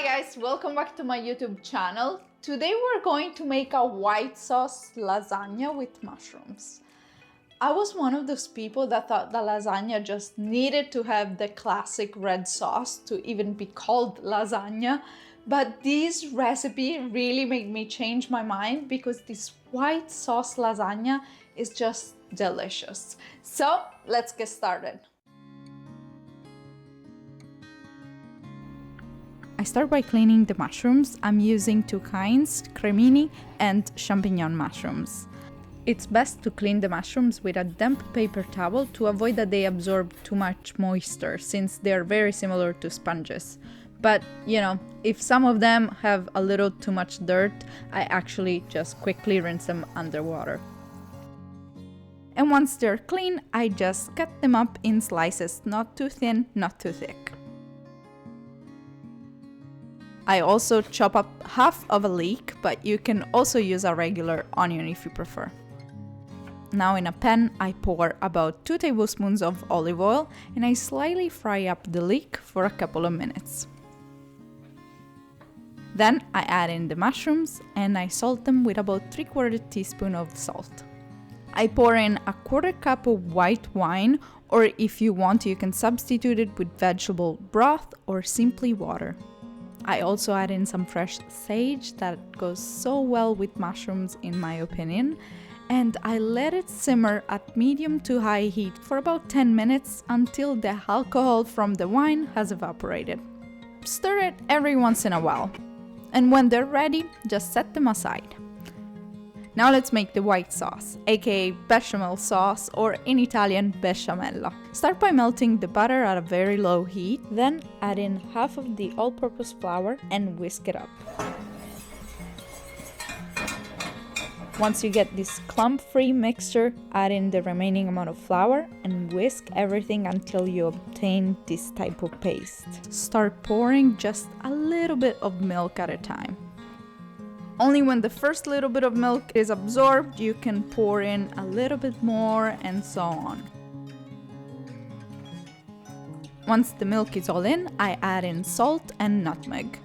guys, welcome back to my YouTube channel. Today we're going to make a white sauce lasagna with mushrooms. I was one of those people that thought the lasagna just needed to have the classic red sauce to even be called lasagna, but this recipe really made me change my mind because this white sauce lasagna is just delicious. So let's get started. I start by cleaning the mushrooms. I'm using two kinds, cremini and champignon mushrooms. It's best to clean the mushrooms with a damp paper towel to avoid that they absorb too much moisture, since they are very similar to sponges. But, you know, if some of them have a little too much dirt, I actually just quickly rinse them underwater. And once they're clean, I just cut them up in slices, not too thin, not too thick. I also chop up half of a leek, but you can also use a regular onion if you prefer. Now in a pan, I pour about 2 tablespoons of olive oil and I slightly fry up the leek for a couple of minutes. Then I add in the mushrooms and I salt them with about 3/4 teaspoon of salt. I pour in a 1/4 cup of white wine, or if you want, you can substitute it with vegetable broth or simply water. I also add in some fresh sage that goes so well with mushrooms in my opinion, and I let it simmer at medium to high heat for about 10 minutes until the alcohol from the wine has evaporated. Stir it every once in a while, and when they're ready, just set them aside. Now let's make the white sauce, aka bechamel sauce, or in Italian bechamel. Start by melting the butter at a very low heat, then add in half of the all-purpose flour and whisk it up. Once you get this clump-free mixture, add in the remaining amount of flour and whisk everything until you obtain this type of paste. Start pouring just a little bit of milk at a time. Only when the first little bit of milk is absorbed, you can pour in a little bit more and so on. Once the milk is all in, I add in salt and nutmeg.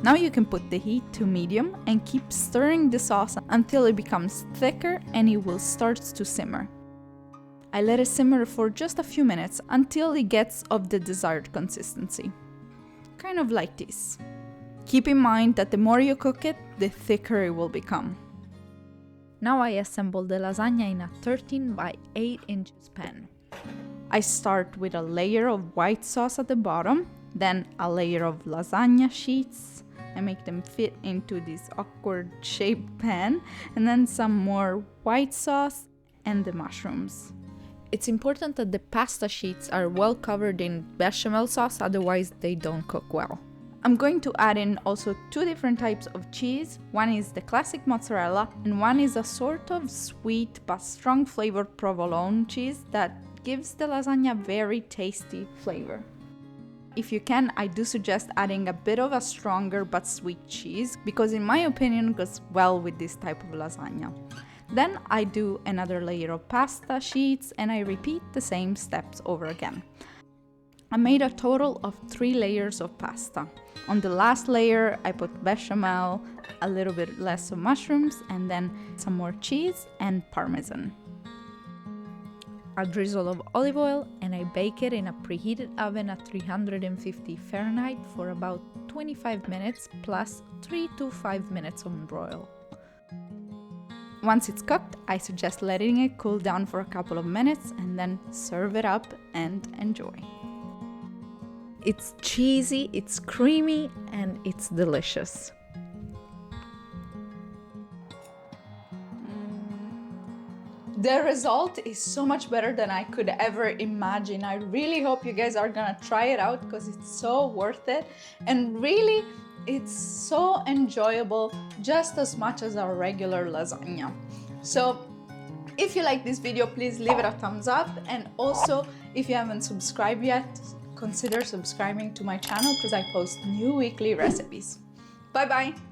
Now you can put the heat to medium and keep stirring the sauce until it becomes thicker and it will start to simmer. I let it simmer for just a few minutes until it gets of the desired consistency. Kind of like this. Keep in mind that the more you cook it, the thicker it will become. Now I assemble the lasagna in a 13 by 8 inches pan. I start with a layer of white sauce at the bottom, then a layer of lasagna sheets. I make them fit into this awkward shaped pan, and then some more white sauce and the mushrooms. It's important that the pasta sheets are well covered in bechamel sauce, otherwise they don't cook well. I'm going to add in also 2 different types of cheese. One is the classic mozzarella and one is a sort of sweet but strong flavored provolone cheese that gives the lasagna very tasty flavor. If you can, I do suggest adding a bit of a stronger but sweet cheese because in my opinion it goes well with this type of lasagna. Then I do another layer of pasta sheets and I repeat the same steps over again. I made a total of 3 layers of pasta. On the last layer, I put bechamel, a little bit less of mushrooms, and then some more cheese and parmesan. A drizzle of olive oil, and I bake it in a preheated oven at 350 Fahrenheit for about 25 minutes plus 3 to 5 minutes on broil. Once it's cooked, I suggest letting it cool down for a couple of minutes and then serve it up and enjoy. It's cheesy, it's creamy, and it's delicious. The result is so much better than I could ever imagine. I really hope you guys are gonna try it out because it's so worth it. And really, it's so enjoyable just as much as our regular lasagna. So if you like this video, please leave it a thumbs up. And also, if you haven't subscribed yet, consider subscribing to my channel because I post new weekly recipes. Bye bye!